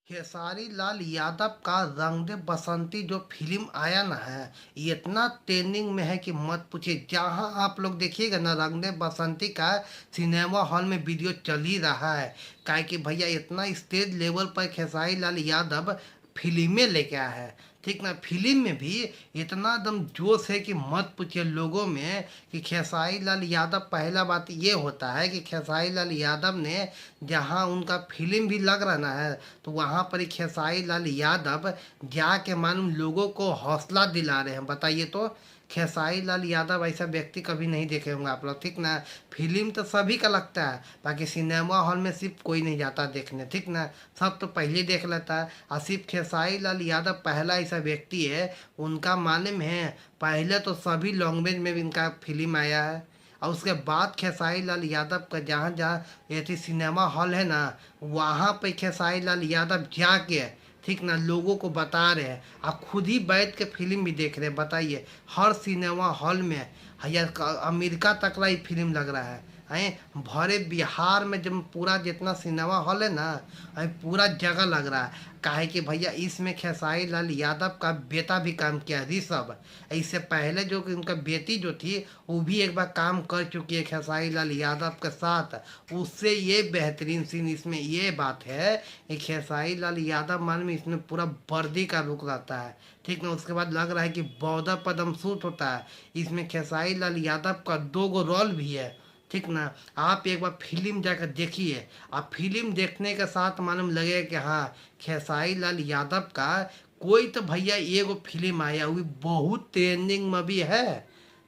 खेसारी लाल यादव का रंग दे बसंती जो फिल्म आया ना है, ये इतना ट्रेंडिंग में है कि मत पूछिए। जहां आप लोग देखिएगा ना, रंग दे बसंती का सिनेमा हॉल में वीडियो चल ही रहा है। काहे कि भैया इतना स्टेज लेवल पर खेसारी लाल यादव फिल्में लेके आया है। ठीक ना, फिल्म में भी इतना दम जोश है कि मत पूछिए लोगों में कि खेसारी लाल यादव, पहला बात ये होता है कि खेसारी लाल यादव ने जहाँ उनका फिल्म भी लग रहा ना है, तो वहाँ पर ही खेसारी लाल यादव जाके मालूम लोगों को हौसला दिला रहे हैं। बताइए तो, खेसारी लाल यादव ऐसा व्यक्ति कभी नहीं देखे होंगे आप लोग। ठीक ना, फिल्म तो सभी का लगता है, बाकी सिनेमा हॉल में सिर्फ कोई नहीं जाता देखने। ठीक ना, सब तो पहले देख लेता है। और सिर्फ खेसारी लाल यादव पहला ऐसा व्यक्ति है, उनका मालूम है पहले तो सभी लैंग्वेज में भी इनका फिल्म आया है। और उसके बाद खेसारी लाल यादव का जहाँ जहाँ ये थी सिनेमा हॉल है ना, वहाँ पे खेसारी लाल यादव जाके, ठीक ना, लोगों को बता रहे हैं। आप खुद ही बैठ के फिल्म भी देख रहे हैं। बताइए, हर सिनेमा हॉल में या अमेरिका तक का ही फिल्म लग रहा है भरे बिहार में जब पूरा जितना सिनेमा हॉल है ना, पूरा जगह लग रहा है। काहे कि भैया इसमें खेसारी लाल यादव का बेटा भी काम किया है, ऋषभ। इससे पहले जो कि उनका बेटी जो थी, वो भी एक बार काम कर चुकी है खेसारी लाल यादव के साथ। उससे ये बेहतरीन सीन इसमें ये बात है कि खेसारी लाल यादव मान में इसमें पूरा वर्दी का रुक रहता है। ठीक ना, उसके बाद लग रहा है कि बॉर्डर पर दम शूट होता है। इसमें खेसारी लाल यादव का 2 गो रोल भी है। ठीक ना, आप एक बार फिल्म जाकर देखिए। आप फिल्म देखने के साथ मालूम लगे कि हाँ, खेसारी लाल यादव का कोई तो भैया एगो फिल्म आया, वो भी बहुत ट्रेंडिंग में भी है।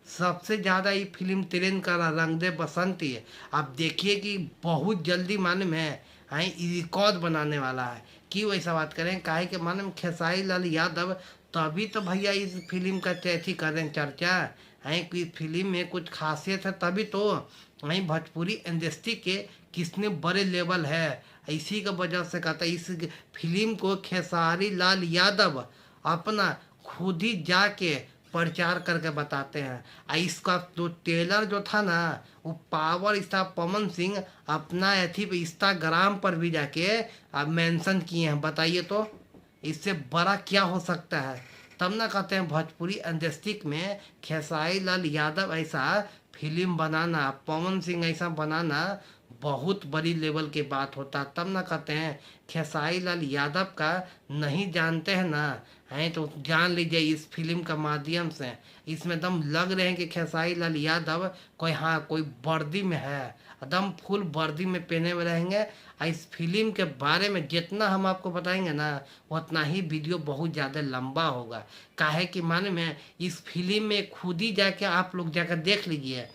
सबसे ज़्यादा ये फिल्म ट्रेंड कर रहा रंग दे बसंती है। आप देखिए कि बहुत जल्दी मालूम है रिकॉर्ड बनाने वाला है। क्यों ऐसा बात करें, काहे के मालूम खेसारी लाल यादव तभी तो भैया इस फिल्म का चैथी कर रहे हैं चर्चा है कि फिल्म में कुछ खासियत है, तभी तो वहीं भोजपुरी इंडस्ट्री के कितने बड़े लेवल है। इसी का वजह से कहता है इस फिल्म को खेसारी लाल यादव अपना खुद ही जाके प्रचार करके बताते हैं। इसका जो ट्रेलर जो था ना, वो पावर स्टार पवन सिंह अपना अथी पे इंस्टाग्राम पर भी जाके अब मेंशन किए हैं। बताइए तो, इससे बड़ा क्या हो सकता है। तब ना कहते हैं भोजपुरी इंडस्ट्री में खेसारी लाल यादव ऐसा फिल्म बनाना, पवन सिंह ऐसा बनाना बहुत बड़ी लेवल की बात होता। तब ना कहते हैं खेसारी लाल यादव का नहीं जानते हैं ना, हैं तो जान लीजिए इस फिल्म का माध्यम से। इसमें दम लग रहे हैं कि खेसारी लाल यादव कोई, हाँ, कोई वर्दी में है, एकदम फुल वर्दी में पहने हुए रहेंगे। और इस फिल्म के बारे में जितना हम आपको बताएंगे ना, उतना ही वीडियो बहुत ज़्यादा लंबा होगा। काहे कि मालूम है, इस फिल्म में खुद ही जाके आप लोग जाकर देख लीजिए।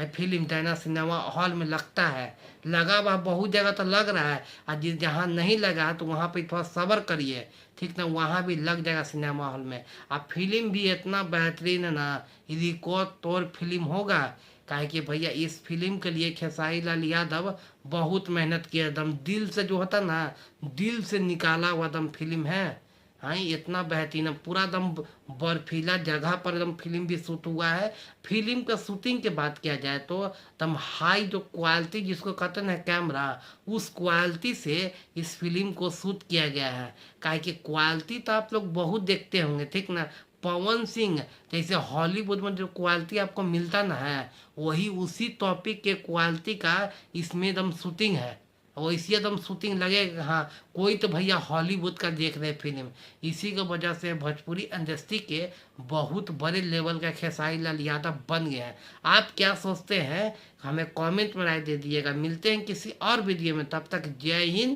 फिल्म चाइना सिनेमा हॉल में लगता है, लगा हुआ बहुत जगह तो लग रहा है। और जिस जहाँ नहीं लगा तो वहाँ पे थोड़ा सब्र करिए। ठीक ना, वहाँ भी लग जाएगा सिनेमा हॉल में। अब फिल्म भी इतना बेहतरीन है ना, रिकॉर्ड तोड़ फिल्म होगा। काहे कि भैया इस फिल्म के लिए खेसारी लाल यादव बहुत मेहनत किया, एकदम दिल से जो होता ना, दिल से निकाला हुआ दम फिल्म है। हाँ, इतना बेहतरीन है, पूरा दम बर्फीला जगह पर एकदम फिल्म भी शूट हुआ है। फिल्म का शूटिंग की बात किया जाए तो एकदम हाई जो क्वालिटी जिसको कहते हैं कैमरा, उस क्वालिटी से इस फिल्म को शूट किया गया है। काहे कि क्वालिटी तो आप लोग बहुत देखते होंगे। ठीक ना, पवन सिंह जैसे हॉलीवुड में जो क्वालिटी आपको मिलता ना है, वही उसी टॉपिक के क्वालिटी का इसमें एकदम शूटिंग है। और इसी एकदम शूटिंग लगेगा हाँ, कोई तो भैया हॉलीवुड का देख रहे फिल्म। इसी की वजह से भोजपुरी इंडस्ट्री के बहुत बड़े लेवल का खेसारी लाल यादव बन गए हैं। आप क्या सोचते हैं, हमें कमेंट में राय दे दिएगा। मिलते हैं किसी और वीडियो में, तब तक जय हिंद।